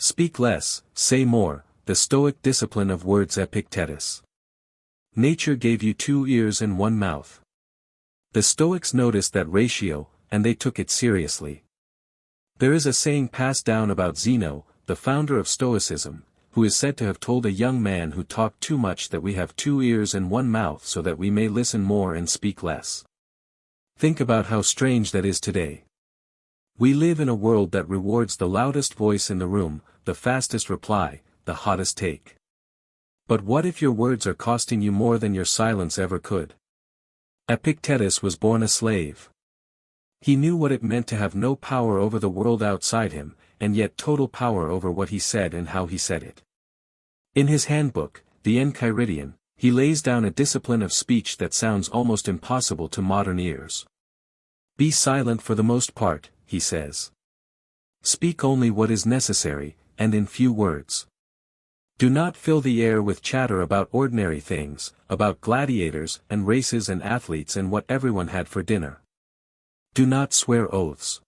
Speak less, say more, the Stoic discipline of words. Epictetus. Nature gave you 2 ears and 1 mouth. The Stoics noticed that ratio, and they took it seriously. There is a saying passed down about Zeno, the founder of Stoicism, who is said to have told a young man who talked too much that we have 2 ears and 1 mouth so that we may listen more and speak less. Think about how strange that is today. We live in a world that rewards the loudest voice in the room, the fastest reply, the hottest take. But what if your words are costing you more than your silence ever could? Epictetus was born a slave. He knew what it meant to have no power over the world outside him, and yet total power over what he said and how he said it. In his handbook, the Enchiridion, he lays down a discipline of speech that sounds almost impossible to modern ears. Be silent for the most part, he says. Speak only what is necessary, and in few words. Do not fill the air with chatter about ordinary things, about gladiators and races and athletes and what everyone had for dinner. Do not swear oaths.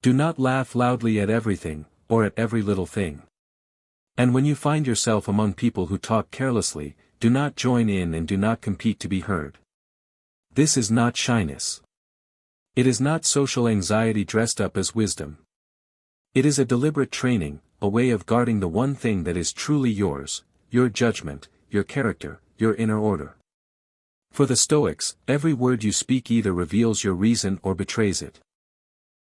Do not laugh loudly at everything, or at every little thing. And when you find yourself among people who talk carelessly, do not join in and do not compete to be heard. This is not shyness. It is not social anxiety dressed up as wisdom. It is a deliberate training, a way of guarding the one thing that is truly yours, your judgment, your character, your inner order. For the Stoics, every word you speak either reveals your reason or betrays it.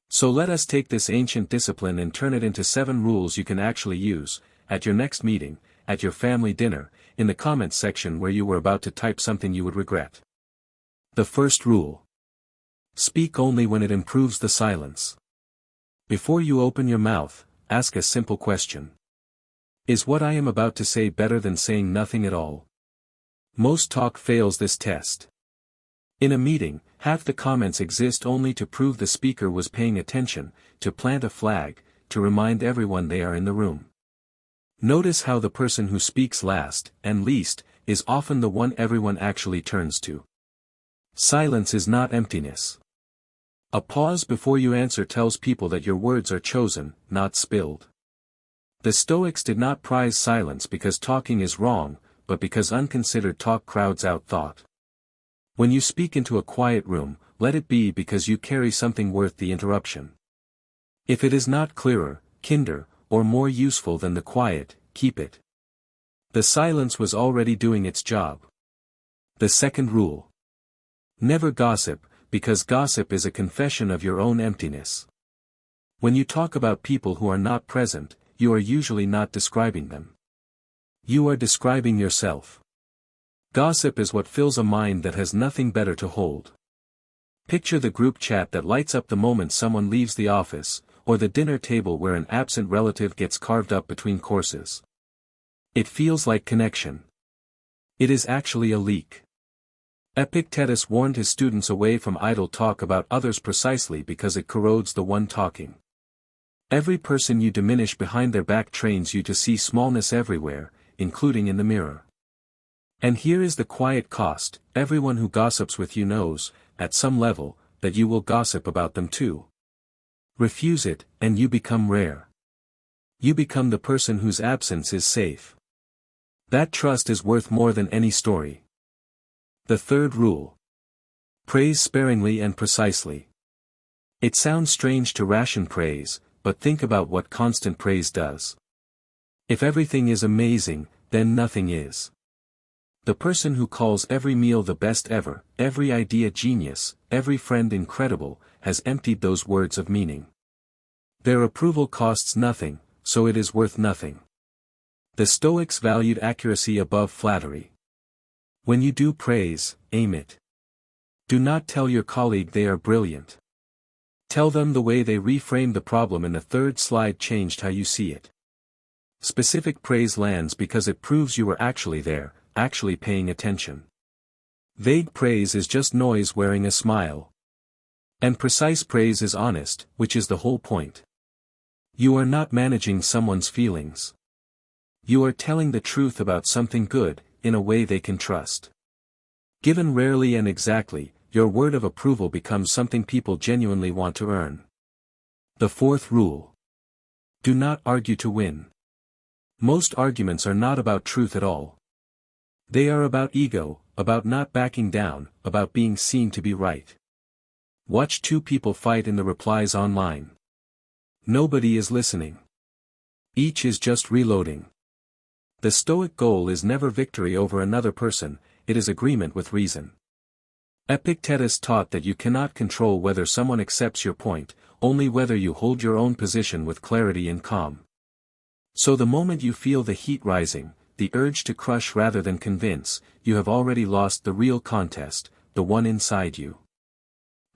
So let us take this ancient discipline and turn it into 7 rules you can actually use, at your next meeting, at your family dinner, in the comments section where you were about to type something you would regret. The first rule. Speak only when it improves the silence. Before you open your mouth, ask a simple question. Is what I am about to say better than saying nothing at all? Most talk fails this test. In a meeting, half the comments exist only to prove the speaker was paying attention, to plant a flag, to remind everyone they are in the room. Notice how the person who speaks last, and least, is often the one everyone actually turns to. Silence is not emptiness. A pause before you answer tells people that your words are chosen, not spilled. The Stoics did not prize silence because talking is wrong, but because unconsidered talk crowds out thought. When you speak into a quiet room, let it be because you carry something worth the interruption. If it is not clearer, kinder, or more useful than the quiet, keep it. The silence was already doing its job. The second rule. Never gossip, because gossip is a confession of your own emptiness. When you talk about people who are not present, you are usually not describing them. You are describing yourself. Gossip is what fills a mind that has nothing better to hold. Picture the group chat that lights up the moment someone leaves the office, or the dinner table where an absent relative gets carved up between courses. It feels like connection. It is actually a leak. Epictetus warned his students away from idle talk about others precisely because it corrodes the one talking. Every person you diminish behind their back trains you to see smallness everywhere, including in the mirror. And here is the quiet cost: everyone who gossips with you knows, at some level, that you will gossip about them too. Refuse it, and you become rare. You become the person whose absence is safe. That trust is worth more than any story. The third rule. Praise sparingly and precisely. It sounds strange to ration praise, but think about what constant praise does. If everything is amazing, then nothing is. The person who calls every meal the best ever, every idea genius, every friend incredible, has emptied those words of meaning. Their approval costs nothing, so it is worth nothing. The Stoics valued accuracy above flattery. When you do praise, aim it. Do not tell your colleague they are brilliant. Tell them the way they reframed the problem in the third slide changed how you see it. Specific praise lands because it proves you were actually there, actually paying attention. Vague praise is just noise wearing a smile. And precise praise is honest, which is the whole point. You are not managing someone's feelings. You are telling the truth about something good, in a way they can trust. Given rarely and exactly, your word of approval becomes something people genuinely want to earn. The fourth rule. Do not argue to win. Most arguments are not about truth at all. They are about ego, about not backing down, about being seen to be right. Watch two people fight in the replies online. Nobody is listening. Each is just reloading. The Stoic goal is never victory over another person, it is agreement with reason. Epictetus taught that you cannot control whether someone accepts your point, only whether you hold your own position with clarity and calm. So the moment you feel the heat rising, the urge to crush rather than convince, you have already lost the real contest, the one inside you.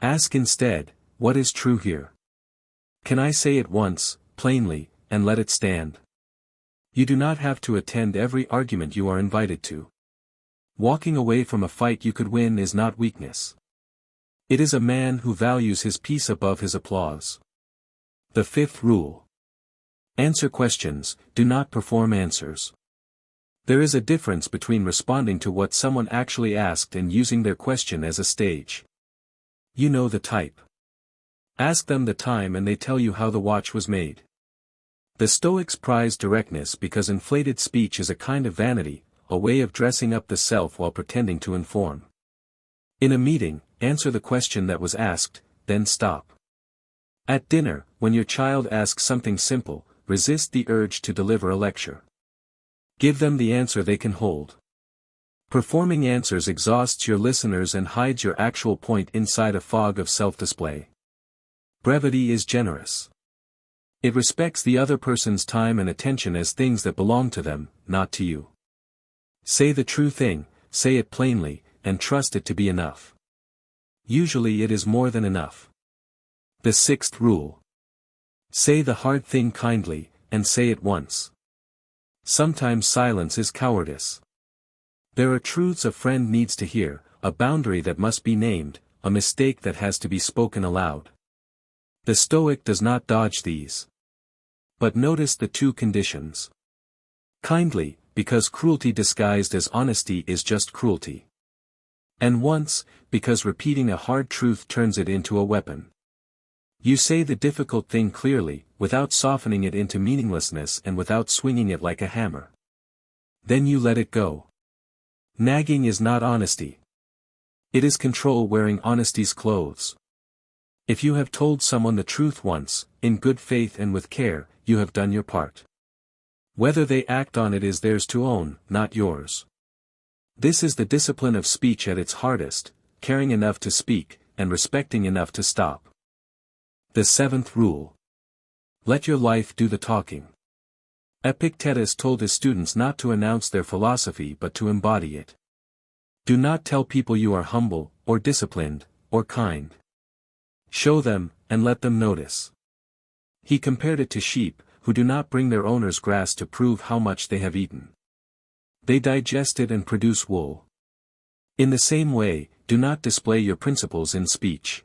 Ask instead, what is true here? Can I say it once, plainly, and let it stand? You do not have to attend every argument you are invited to. Walking away from a fight you could win is not weakness. It is a man who values his peace above his applause. The fifth rule. Answer questions, do not perform answers. There is a difference between responding to what someone actually asked and using their question as a stage. You know the type. Ask them the time and they tell you how the watch was made. The Stoics prize directness because inflated speech is a kind of vanity, a way of dressing up the self while pretending to inform. In a meeting, answer the question that was asked, then stop. At dinner, when your child asks something simple, resist the urge to deliver a lecture. Give them the answer they can hold. Performing answers exhausts your listeners and hides your actual point inside a fog of self-display. Brevity is generous. It respects the other person's time and attention as things that belong to them, not to you. Say the true thing, say it plainly, and trust it to be enough. Usually it is more than enough. The sixth rule. Say the hard thing kindly, and say it once. Sometimes silence is cowardice. There are truths a friend needs to hear, a boundary that must be named, a mistake that has to be spoken aloud. The Stoic does not dodge these. But notice the two conditions. Kindly, because cruelty disguised as honesty is just cruelty. And once, because repeating a hard truth turns it into a weapon. You say the difficult thing clearly, without softening it into meaninglessness and without swinging it like a hammer. Then you let it go. Nagging is not honesty. It is control wearing honesty's clothes. If you have told someone the truth once, in good faith and with care, you have done your part. Whether they act on it is theirs to own, not yours. This is the discipline of speech at its hardest, caring enough to speak, and respecting enough to stop. The seventh rule. Let your life do the talking. Epictetus told his students not to announce their philosophy but to embody it. Do not tell people you are humble, or disciplined, or kind. Show them, and let them notice. He compared it to sheep, who do not bring their owners grass to prove how much they have eaten. They digest it and produce wool. In the same way, do not display your principles in speech.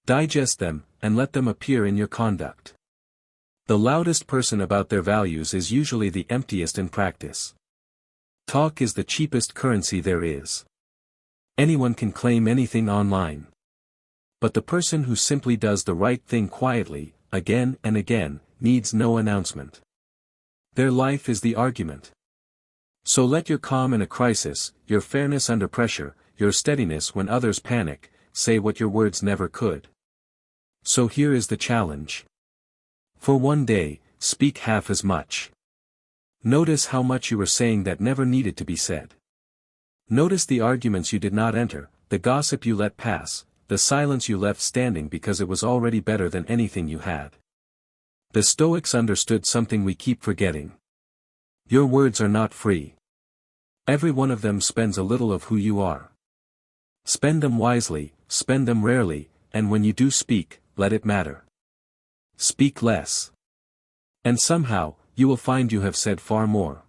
Digest them, and let them appear in your conduct. The loudest person about their values is usually the emptiest in practice. Talk is the cheapest currency there is. Anyone can claim anything online. But the person who simply does the right thing quietly, again and again, needs no announcement. Their life is the argument. So let your calm in a crisis, your fairness under pressure, your steadiness when others panic, say what your words never could. So here is the challenge. For one day, speak half as much. Notice how much you were saying that never needed to be said. Notice the arguments you did not enter, the gossip you let pass, the silence you left standing because it was already better than anything you had. The Stoics understood something we keep forgetting. Your words are not free. Every one of them spends a little of who you are. Spend them wisely, spend them rarely, and when you do speak, let it matter. Speak less. And somehow, you will find you have said far more.